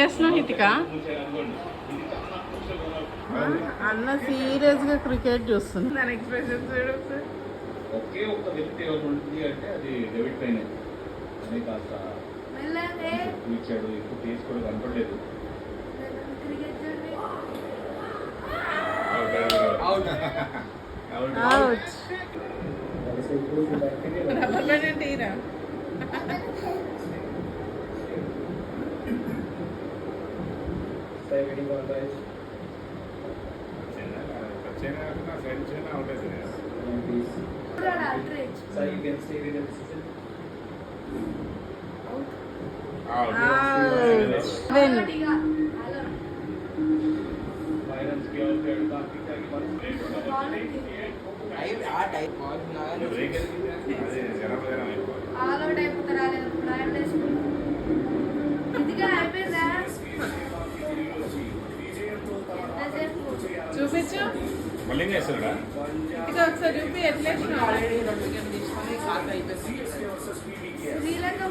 చేస్తున్నావు హితిక? అన్న సీరియస్ గా క్రికెట్ చూస్తుంది. దాని ఎక్స్ప్రెషన్ ఒకే ఒక్క వ్యక్తి ఎవరు ఉంటుంది అంటే అది డేవిడ్ పైన అనే కాస్త ఇచ్చాడు. ఎక్కువ టేస్ట్ కూడా కనపడలేదు. చూపించు మళ్ళీ చేస్తాడా ఇది ఒకసారి చూపి ఎట్లా శ్రీలంక